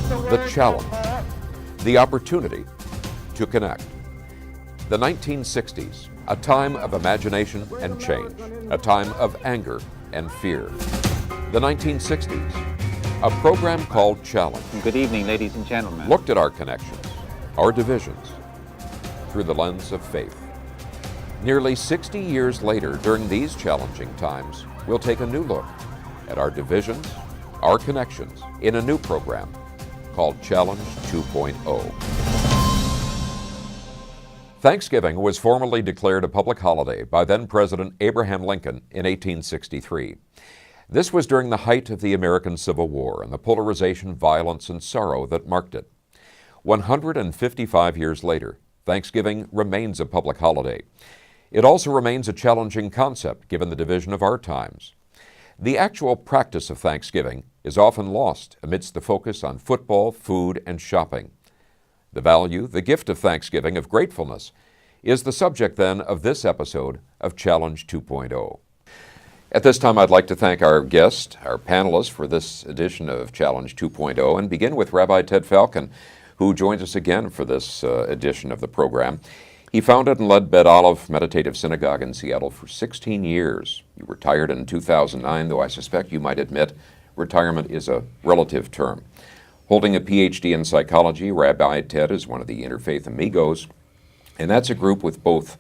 the challenge, the opportunity to connect. The 1960s, a time of imagination and change, a time of anger and fear. The 1960s, a program called Challenge. Good evening, ladies and gentlemen. Looked at our connections, our divisions, through the lens of faith. Nearly 60 years later, during these challenging times, we'll take a new look at our divisions, our connections, in a new program called Challenge 2.0. Thanksgiving was formally declared a public holiday by then-President Abraham Lincoln in 1863. This was during the height of the American Civil War and the polarization, violence, and sorrow that marked it. 155 years later, Thanksgiving remains a public holiday. It also remains a challenging concept given the division of our times. The actual practice of Thanksgiving is often lost amidst the focus on football, food, and shopping. The value, the gift of Thanksgiving, of gratefulness, is the subject then of this episode of Challenge 2.0. At this time, I'd like to thank our guest, our panelists for this edition of Challenge 2.0, and begin with Rabbi Ted Falcon, who joins us again for this edition of the program. He founded and led Bet Olive Meditative Synagogue in Seattle for 16 years. You retired in 2009, though I suspect you might admit retirement is a relative term. Holding a PhD in psychology, Rabbi Ted is one of the Interfaith Amigos, and that's a group with both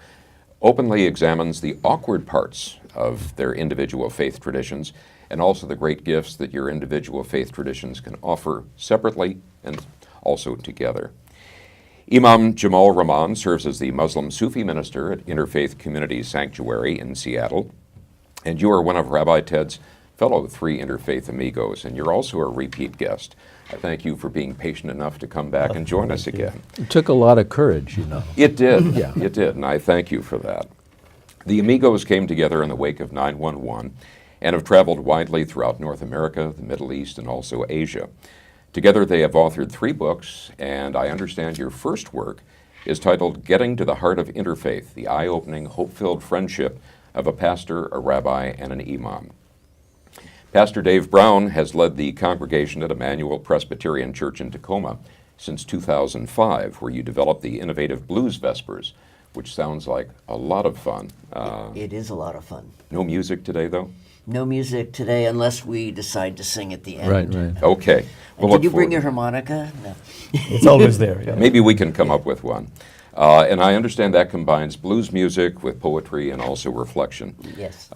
openly examines the awkward parts of their individual faith traditions and also the great gifts that your individual faith traditions can offer separately and also together. Imam Jamal Rahman serves as the Muslim Sufi minister at Interfaith Community Sanctuary in Seattle, and you are one of Rabbi Ted's fellow 3 Interfaith Amigos, and you're also a repeat guest. I thank you for being patient enough to come back and join us again. It took a lot of courage, you know. It did, yeah. It did, and I thank you for that. The Amigos came together in the wake of 9/11 and have traveled widely throughout North America, the Middle East, and also Asia. Together they have authored 3 books, and I understand your first work is titled Getting to the Heart of Interfaith, the Eye-Opening, Hope-Filled Friendship of a Pastor, a Rabbi, and an Imam. Pastor Dave Brown has led the congregation at Emmanuel Presbyterian Church in Tacoma since 2005, where you developed the innovative Blues Vespers, which sounds like a lot of fun. It is a lot of fun. No music today, though? No music today unless we decide to sing at the end. Right. Okay. Did you bring your harmonica? No. It's always there. Yeah. Maybe we can come up with one. And I understand that combines blues music with poetry and also reflection. Yes.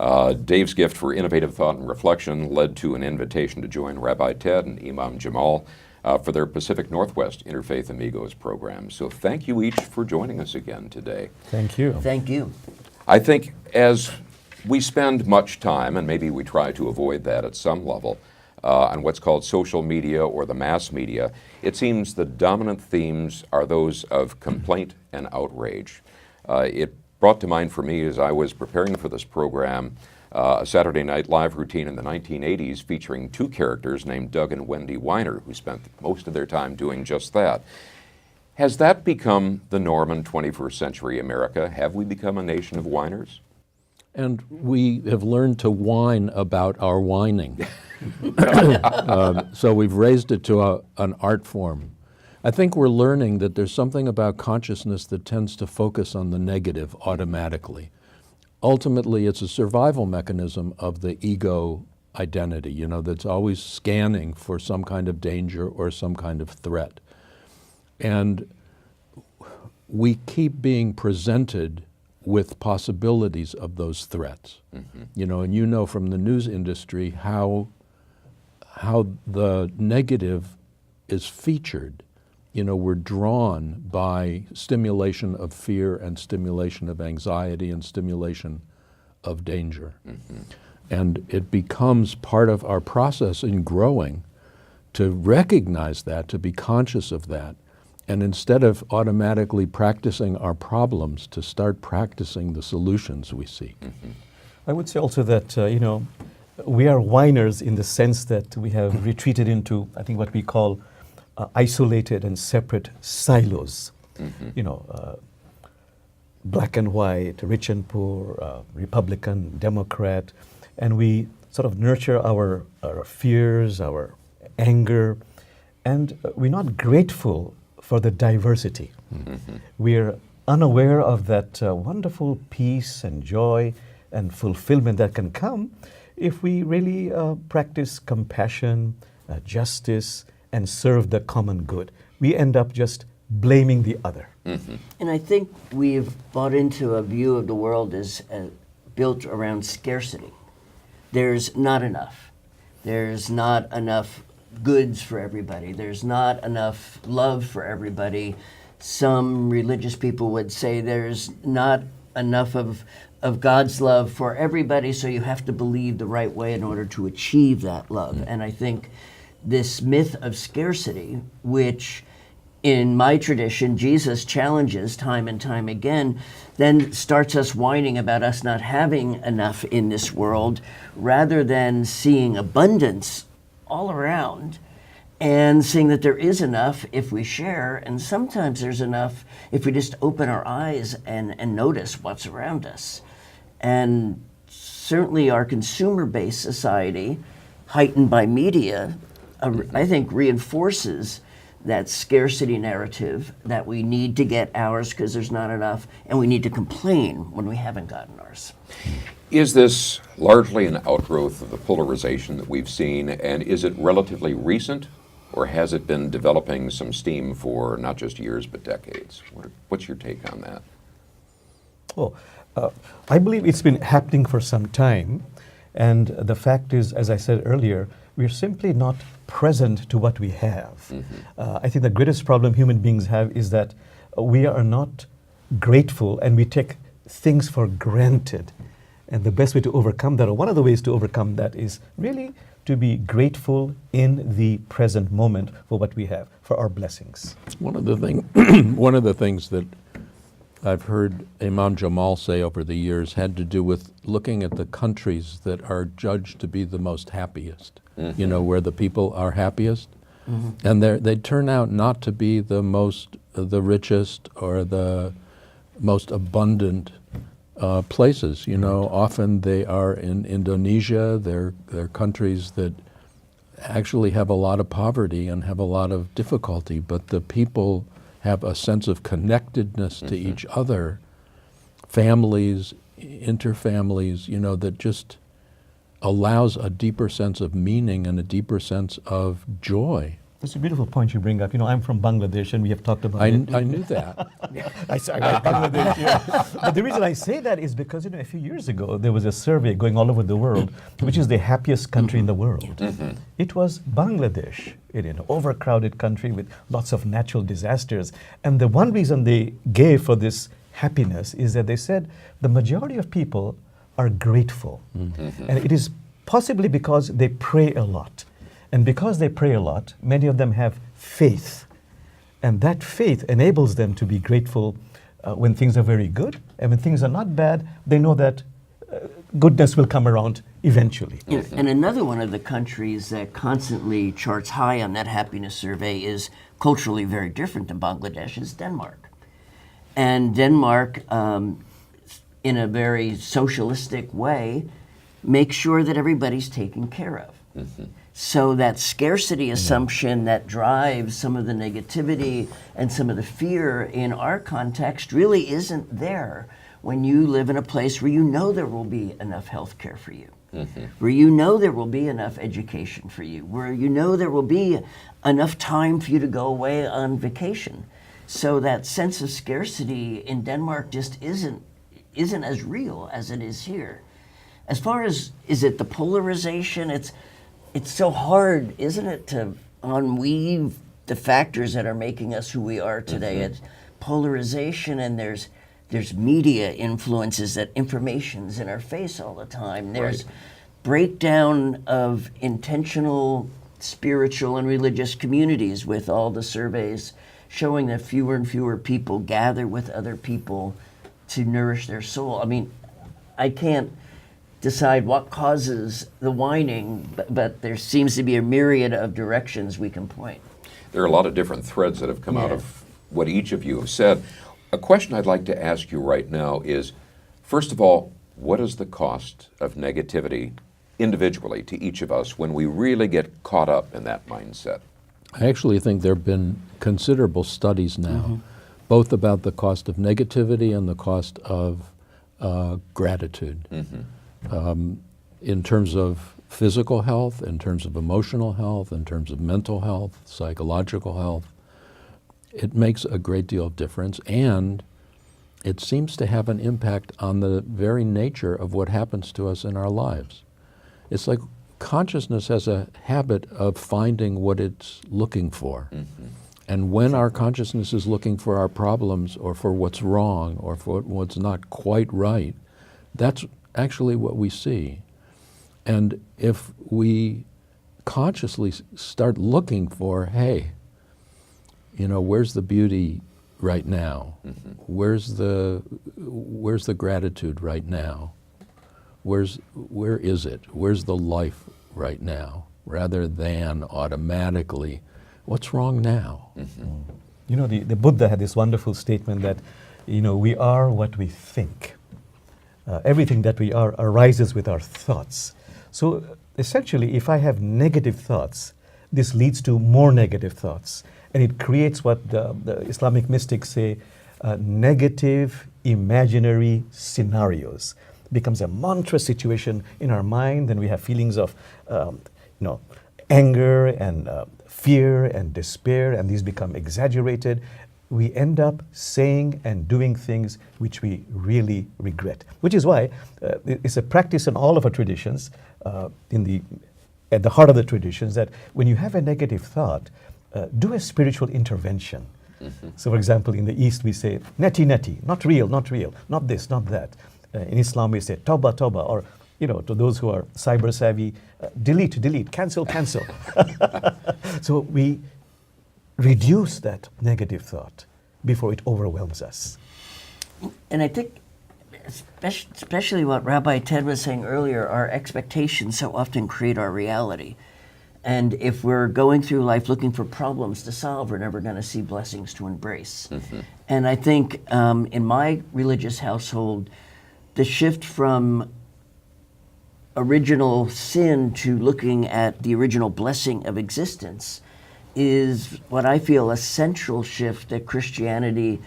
Dave's gift for innovative thought and reflection led to an invitation to join Rabbi Ted and Imam Jamal for their Pacific Northwest Interfaith Amigos program. So thank you each for joining us again today. Thank you. Thank you. I think as we spend much time, and maybe we try to avoid that at some level, on what's called social media or the mass media, it seems the dominant themes are those of complaint and outrage. It brought to mind for me as I was preparing for this program a Saturday Night Live routine in the 1980s featuring 2 characters named Doug and Wendy Weiner, who spent most of their time doing just that. Has that become the norm in 21st century America? Have we become a nation of whiners? And we have learned to whine about our whining. So we've raised it to an art form. I think we're learning that there's something about consciousness that tends to focus on the negative automatically. Ultimately, it's a survival mechanism of the ego identity, you know, that's always scanning for some kind of danger or some kind of threat. And we keep being presented with possibilities of those threats. Mm-hmm. You know, and you know from the news industry how the negative is featured. You know, we're drawn by stimulation of fear and stimulation of anxiety and stimulation of danger. Mm-hmm. And it becomes part of our process in growing to recognize that, to be conscious of that, and instead of automatically practicing our problems, to start practicing the solutions we seek. Mm-hmm. I would say also that, we are whiners in the sense that we have retreated into, I think, what we call isolated and separate silos. Mm-hmm. Black and white, rich and poor, Republican, Democrat, and we sort of nurture our fears, our anger, and we're not grateful for the diversity. We're unaware of that wonderful peace and joy and fulfillment that can come if we really practice compassion, justice, and serve the common good. We end up just blaming the other. And I think we've bought into a view of the world as built around scarcity. There's not enough. There's not enough goods for everybody. There's not enough love for everybody. Some religious people would say there's not enough of God's love for everybody, so you have to believe the right way in order to achieve that love. And I think this myth of scarcity, which in my tradition, Jesus challenges time and time again, then starts us whining about us not having enough in this world, rather than seeing abundance all around and seeing that there is enough if we share, and sometimes there's enough if we just open our eyes and notice what's around us. And certainly our consumer-based society, heightened by media, I think reinforces that scarcity narrative that we need to get ours because there's not enough, and we need to complain when we haven't gotten ours. Is this largely an outgrowth of the polarization that we've seen, and is it relatively recent, or has it been developing some steam for not just years but decades? What's your take on that? Well, I believe it's been happening for some time, and the fact is, as I said earlier, we're simply not present to what we have. I think the greatest problem human beings have is that we are not grateful, and we take things for granted. And the best way to overcome that, or one of the ways to overcome that, is really to be grateful in the present moment for what we have, for our blessings. One of the things that I've heard Imam Jamal say over the years had to do with looking at the countries that are judged to be the most happiest, you know, where the people are happiest. And they turn out not to be the richest or the most abundant places. You know, often they are in Indonesia. They're countries that actually have a lot of poverty and have a lot of difficulty, but the people have a sense of connectedness to each other, families, interfamilies, you know, that just allows a deeper sense of meaning and a deeper sense of joy. That's a beautiful point you bring up. You know, I'm from Bangladesh, and we have talked about it. I knew that. I Bangladesh, yeah. But the reason I say that is because, you know, a few years ago, there was a survey going all over the world, which is the happiest country in the world. It was Bangladesh, an overcrowded country with lots of natural disasters. And the one reason they gave for this happiness is that they said the majority of people are grateful. And it is possibly because they pray a lot. And because they pray a lot, many of them have faith. And that faith enables them to be grateful when things are very good. And when things are not bad, they know that goodness will come around eventually. And another one of the countries that constantly charts high on that happiness survey is culturally very different than Bangladesh, is Denmark. And Denmark, in a very socialistic way, makes sure that everybody's taken care of. So that scarcity assumption that drives some of the negativity and some of the fear in our context really isn't there when you live in a place where you know there will be enough health care for you, where you know there will be enough education for you, where you know there will be enough time for you to go away on vacation. So that sense of scarcity in Denmark just isn't as real as it is here. As far as, is it the polarization? It's so hard, isn't it, to unweave the factors that are making us who we are today. It's polarization, and there's media influences, that information's in our face all the time. There's breakdown of intentional spiritual and religious communities, with all the surveys showing that fewer and fewer people gather with other people to nourish their soul. I mean, I can't decide what causes the whining, but there seems to be a myriad of directions we can point. There are a lot of different threads that have come out of what each of you have said. A question I'd like to ask you right now is, first of all, what is the cost of negativity individually to each of us when we really get caught up in that mindset? I actually think there have been considerable studies now, both about the cost of negativity and the cost of gratitude. In terms of physical health, in terms of emotional health, in terms of mental health, psychological health, it makes a great deal of difference, and it seems to have an impact on the very nature of what happens to us in our lives. It's like consciousness has a habit of finding what it's looking for. And when our consciousness is looking for our problems or for what's wrong or for what's not quite right, that's actually what we see. And if we consciously start looking for, hey, you know, where's the beauty right now? Where's the gratitude right now? Where is it? Where's the life right now? Rather than automatically, what's wrong now? You know, the Buddha had this wonderful statement that, you know, we are what we think. Everything that we are arises with our thoughts. So essentially, if I have negative thoughts, this leads to more negative thoughts. And it creates what the Islamic mystics say, negative imaginary scenarios. Becomes a mantra situation in our mind, then we have feelings of anger and fear and despair, and these become exaggerated. We end up saying and doing things which we really regret, which is why it's a practice in all of our traditions, at the heart of the traditions, that when you have a negative thought, do a spiritual intervention. So for example, in the East we say, neti neti, not real, not this, not that. In Islam we say, tawbah, tawbah, or to those who are cyber savvy, delete, cancel. So we reduce that negative thought before it overwhelms us. And I think, especially what Rabbi Ted was saying earlier, our expectations so often create our reality. And if we're going through life looking for problems to solve, we're never going to see blessings to embrace. And I think in my religious household, the shift from original sin to looking at the original blessing of existence is what I feel a central shift that Christianity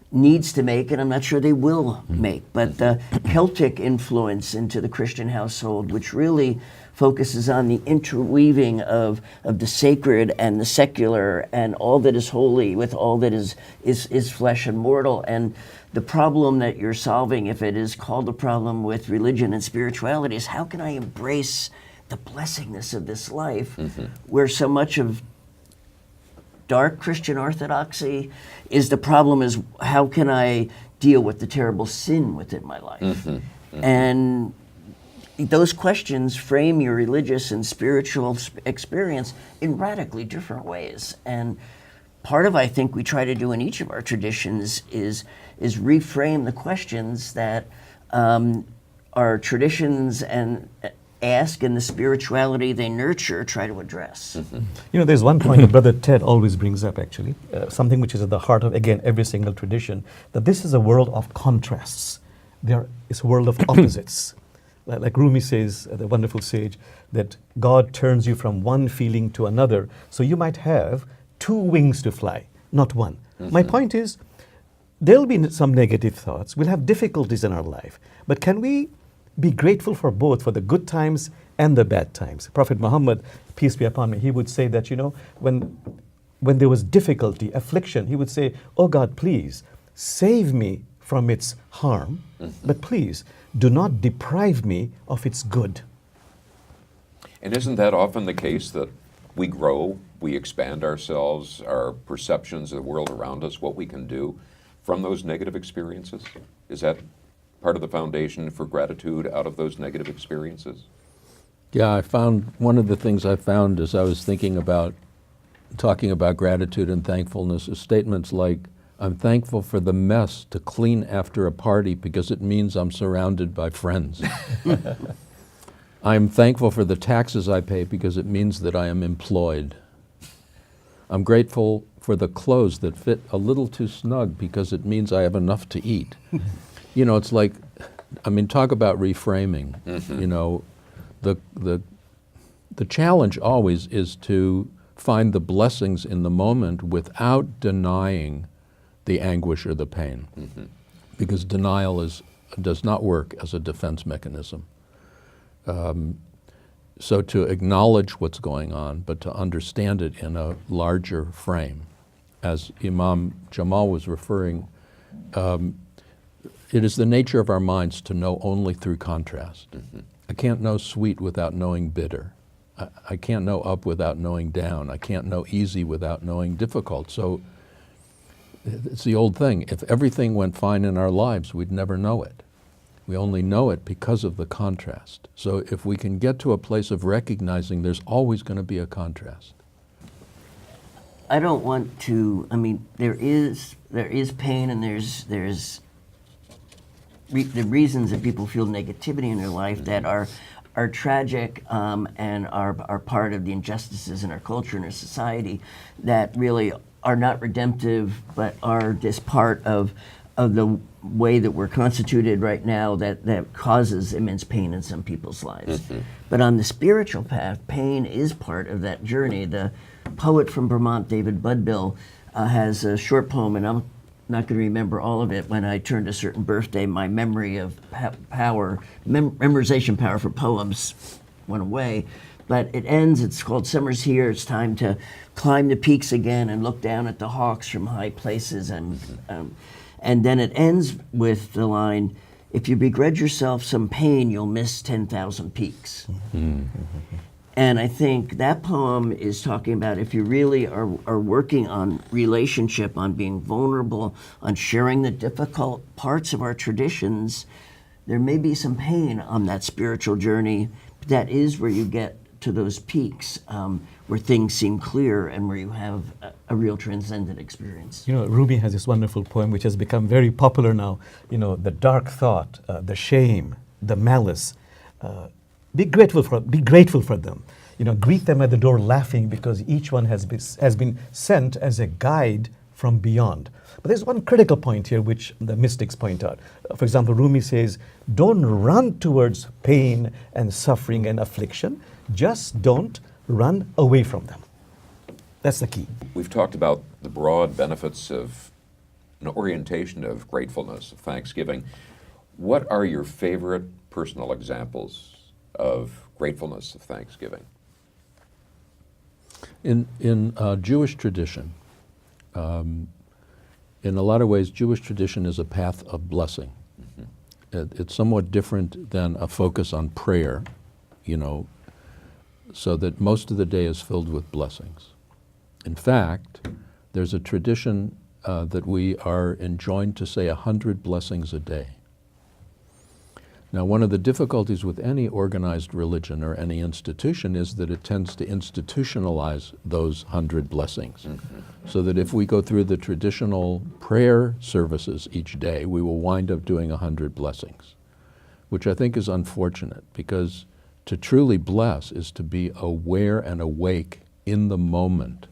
needs to make, and I'm not sure they will make. But the Celtic influence into the Christian household, which really focuses on the interweaving of the sacred and the secular and all that is holy with all that is flesh and mortal. And the problem that you're solving, if it is called a problem with religion and spirituality, is how can I embrace the blessingness of this life, where so much of dark Christian orthodoxy is the problem is how can I deal with the terrible sin within my life? And those questions frame your religious and spiritual experience in radically different ways. And part of, I think, we try to do in each of our traditions is reframe the questions that our traditions and ask and the spirituality they nurture try to address. There's one point that Brother Ted always brings up, actually, something which is at the heart of, again, every single tradition, that this is a world of contrasts. It's a world of opposites. Like Rumi says, the wonderful sage, that God turns you from one feeling to another, so you might have two wings to fly, not one. My point is, there'll be some negative thoughts. We'll have difficulties in our life. But can we be grateful for both, for the good times and the bad times? Prophet Muhammad, peace be upon him, he would say that, when there was difficulty, affliction, he would say, oh God, please save me from its harm, but please do not deprive me of its good. And isn't that often the case, that we grow, we expand ourselves, our perceptions of the world around us, what we can do from those negative experiences? Is that part of the foundation for gratitude out of those negative experiences? Yeah, I found one of the things I found as I was thinking about talking about gratitude and thankfulness is statements like, I'm thankful for the mess to clean after a party because it means I'm surrounded by friends. I'm thankful for the taxes I pay because it means that I am employed. I'm grateful for the clothes that fit a little too snug because it means I have enough to eat. It's like, talk about reframing. The challenge always is to find the blessings in the moment without denying the anguish or the pain. Because denial does not work as a defense mechanism. So to acknowledge what's going on, but to understand it in a larger frame. As Imam Jamal was referring, it is the nature of our minds to know only through contrast. I can't know sweet without knowing bitter. I can't know up without knowing down. I can't know easy without knowing difficult. So it's the old thing. If everything went fine in our lives, we'd never know it. We only know it because of the contrast. So if we can get to a place of recognizing there's always going to be a contrast. I don't want to, I mean, there is pain, and there's the reasons that people feel negativity in their life that are tragic and are part of the injustices in our culture and our society that really are not redemptive, but are just part of the way that we're constituted right now that causes immense pain in some people's lives. But on the spiritual path, pain is part of that journey. The poet from Vermont, David Budbill, has a short poem, and I'm not going to remember all of it. When I turned a certain birthday, my memory of memorization power for poems went away. But it ends, it's called Summer's Here, it's time to climb the peaks again and look down at the hawks from high places. And then it ends with the line, if you begrudge yourself some pain, you'll miss 10,000 peaks. And I think that poem is talking about if you really are working on relationship, on being vulnerable, on sharing the difficult parts of our traditions, there may be some pain on that spiritual journey. But that is where you get to those peaks where things seem clear and where you have a real transcendent experience. You know, Rumi has this wonderful poem which has become very popular now. You know, the dark thought, the shame, the malice. Be grateful for them. You know, greet them at the door laughing because each one has been sent as a guide from beyond. But there's one critical point here which the mystics point out. For example, Rumi says, don't run towards pain and suffering and affliction. Just don't run away from them. That's the key. We've talked about the broad benefits of an orientation of gratefulness, of thanksgiving. What are your favorite personal examples of gratefulness, of thanksgiving? In Jewish tradition, in a lot of ways, Jewish tradition is a path of blessing. It's somewhat different than a focus on prayer, you know, so that most of the day is filled with blessings. In fact, there's a tradition that we are enjoined to say 100 blessings a day. Now, one of the difficulties with any organized religion or any institution is that it tends to institutionalize those 100 blessings. So that if we go through the traditional prayer services each day, we will wind up doing 100 blessings, which I think is unfortunate, because to truly bless is to be aware and awake in the moment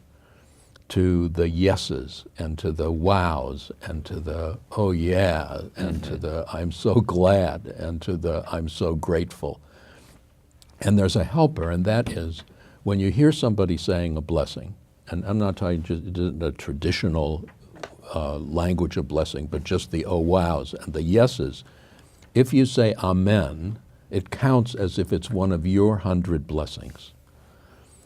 to the yeses and to the wows and to the oh yeah and to the I'm so glad and to the I'm so grateful. And there's a helper, and that is when you hear somebody saying a blessing, and I'm not talking just the traditional language of blessing, but just the oh wows and the yeses. If you say amen, it counts as if it's one of your 100 blessings.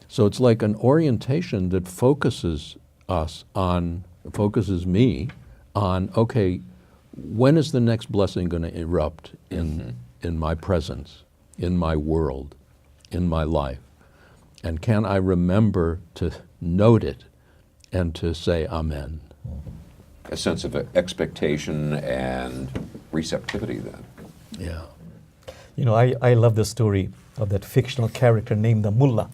So it's like an orientation that focuses me on, okay, when is the next blessing going to erupt in my presence, in my world, in my life? And can I remember to note it and to say amen? A sense of expectation and receptivity then. Yeah. You know, I love the story of that fictional character named the Mullah,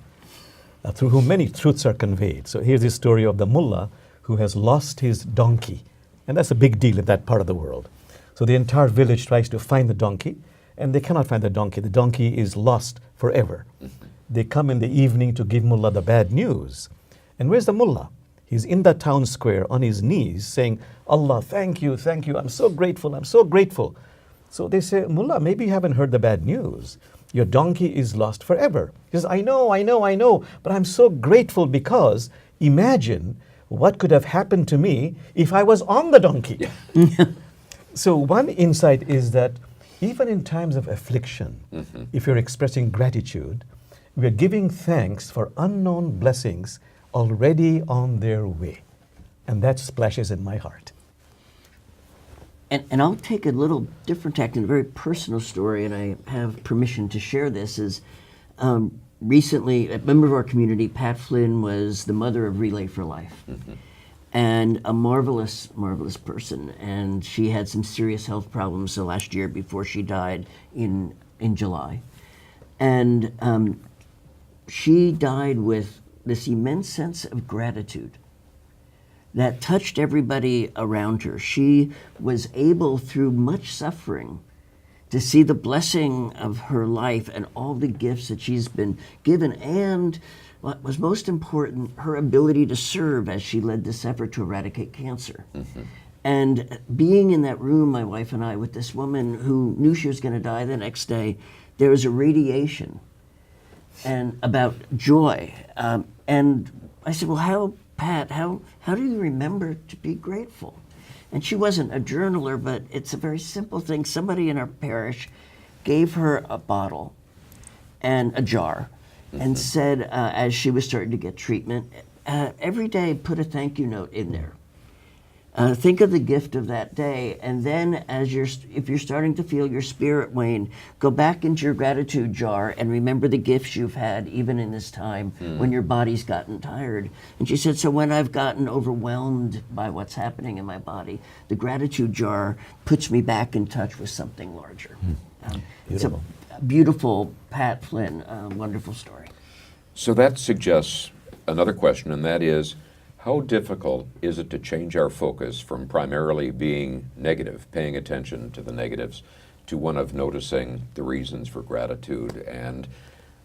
through whom many truths are conveyed. So here's the story of the Mullah who has lost his donkey. And that's a big deal in that part of the world. So the entire village tries to find the donkey, and they cannot find the donkey. The donkey is lost forever. They come in the evening to give Mullah the bad news. And where's the Mullah? He's in the town square on his knees saying, Allah, thank you, I'm so grateful, I'm so grateful. So they say, Mullah, maybe you haven't heard the bad news. your donkey is lost forever. He says, I know, but I'm so grateful because imagine what could have happened to me if I was on the donkey. Yeah. So one insight is that even in times of affliction, if you're expressing gratitude, we are giving thanks for unknown blessings already on their way. And that splashes in my heart. And I'll take a little different tack in a very personal story, and I have permission to share this, is recently a member of our community, Pat Flynn, was the mother of Relay for Life. And a marvelous, marvelous person. And she had some serious health problems the last year before she died in July. And she died with this immense sense of gratitude that touched everybody around her. She was able, through much suffering, to see the blessing of her life and all the gifts that she's been given, and what was most important, her ability to serve as she led this effort to eradicate cancer. And being in that room, my wife and I, with this woman who knew she was going to die the next day, there was a radiation and about joy. And I said, well, Pat, how do you remember to be grateful? And she wasn't a journaler, but it's a very simple thing. Somebody in our parish gave her a bottle and a jar and said, as she was starting to get treatment, every day put a thank you note in there. Think of the gift of that day, and then if you're starting to feel your spirit wane, go back into your gratitude jar and remember the gifts you've had even in this time when your body's gotten tired. And she said, so when I've gotten overwhelmed by what's happening in my body, the gratitude jar puts me back in touch with something larger. It's a beautiful Pat Flynn, wonderful story. So that suggests another question, and that is, how difficult is it to change our focus from primarily being negative, paying attention to the negatives, to one of noticing the reasons for gratitude? And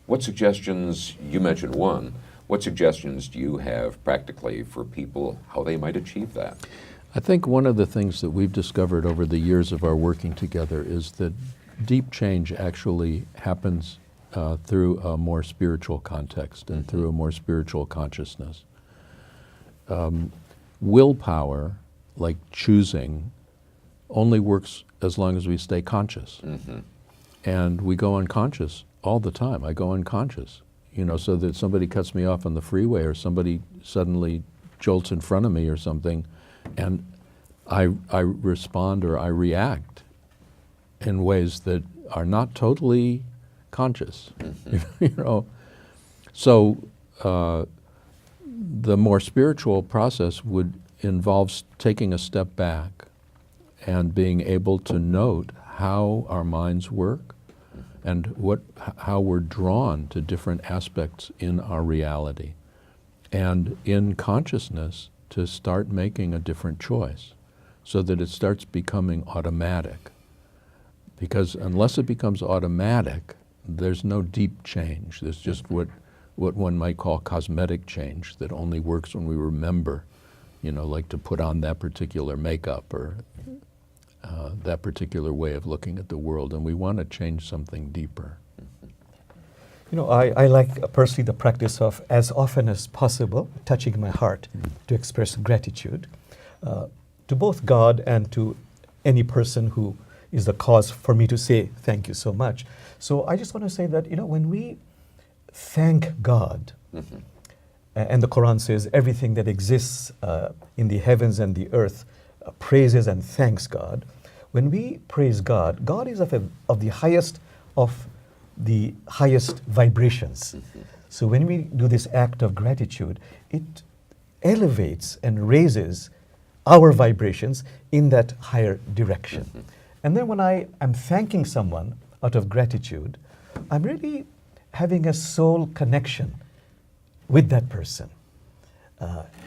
what suggestions, you mentioned one, what suggestions do you have practically for people how they might achieve that? I think one of the things that we've discovered over the years of our working together is that deep change actually happens through a more spiritual context and through a more spiritual consciousness. Willpower, like choosing, only works as long as we stay conscious. And we go unconscious all the time. I go unconscious, so that somebody cuts me off on the freeway or somebody suddenly jolts in front of me or something, and I respond or I react in ways that are not totally conscious. So the more spiritual process would involve taking a step back and being able to note how our minds work and how we're drawn to different aspects in our reality. And in consciousness, to start making a different choice so that it starts becoming automatic. Because unless it becomes automatic, there's no deep change. There's just what one might call cosmetic change that only works when we remember, like to put on that particular makeup or that particular way of looking at the world. And we want to change something deeper. I like personally the practice of, as often as possible, touching my heart to express gratitude to both God and to any person who is the cause for me to say thank you so much. So I just want to say that, when we thank God, and the Quran says everything that exists in the heavens and the earth praises and thanks God. When we praise God, God is of the highest of the highest vibrations. So when we do this act of gratitude, it elevates and raises our vibrations in that higher direction. And then when I am thanking someone out of gratitude, I'm really having a soul connection with that person.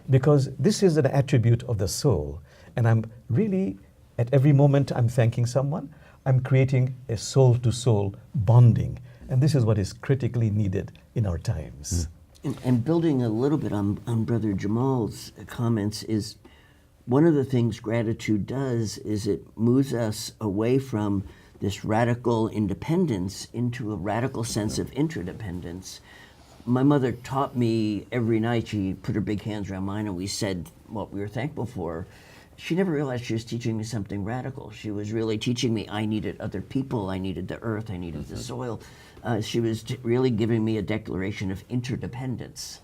Because this is an attribute of the soul. And I'm really, at every moment I'm thanking someone, I'm creating a soul-to-soul bonding. And this is what is critically needed in our times. And building a little bit on Brother Jamal's comments is, one of the things gratitude does is it moves us away from this radical independence into a radical sense of interdependence. My mother taught me every night, she put her big hands around mine and we said what we were thankful for. She never realized she was teaching me something radical. She was really teaching me I needed other people, I needed the earth, I needed the soil. She was really giving me a declaration of interdependence.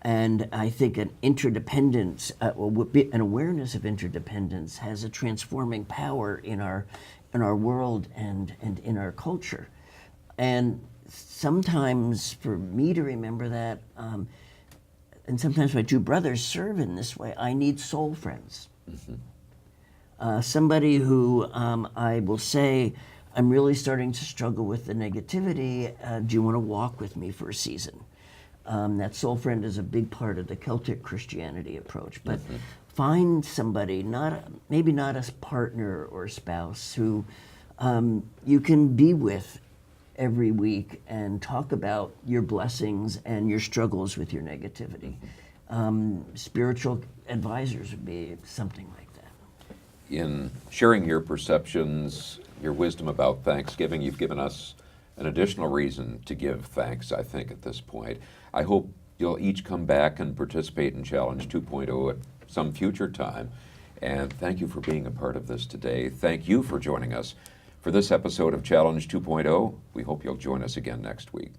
And I think an interdependence, an awareness of interdependence has a transforming power in our world and in our culture. And sometimes for me to remember that, and sometimes my two brothers serve in this way, I need soul friends. Somebody who I will say, I'm really starting to struggle with the negativity, do you want to walk with me for a season? That soul friend is a big part of the Celtic Christianity approach, but find somebody, maybe not a partner or spouse, who you can be with every week and talk about your blessings and your struggles with your negativity. Spiritual advisors would be something like that. In sharing your perceptions, your wisdom about Thanksgiving, you've given us an additional reason to give thanks, I think, at this point. I hope you'll each come back and participate in Challenge 2.0 at some future time. And thank you for being a part of this today. Thank you for joining us for this episode of Challenge 2.0. We hope you'll join us again next week.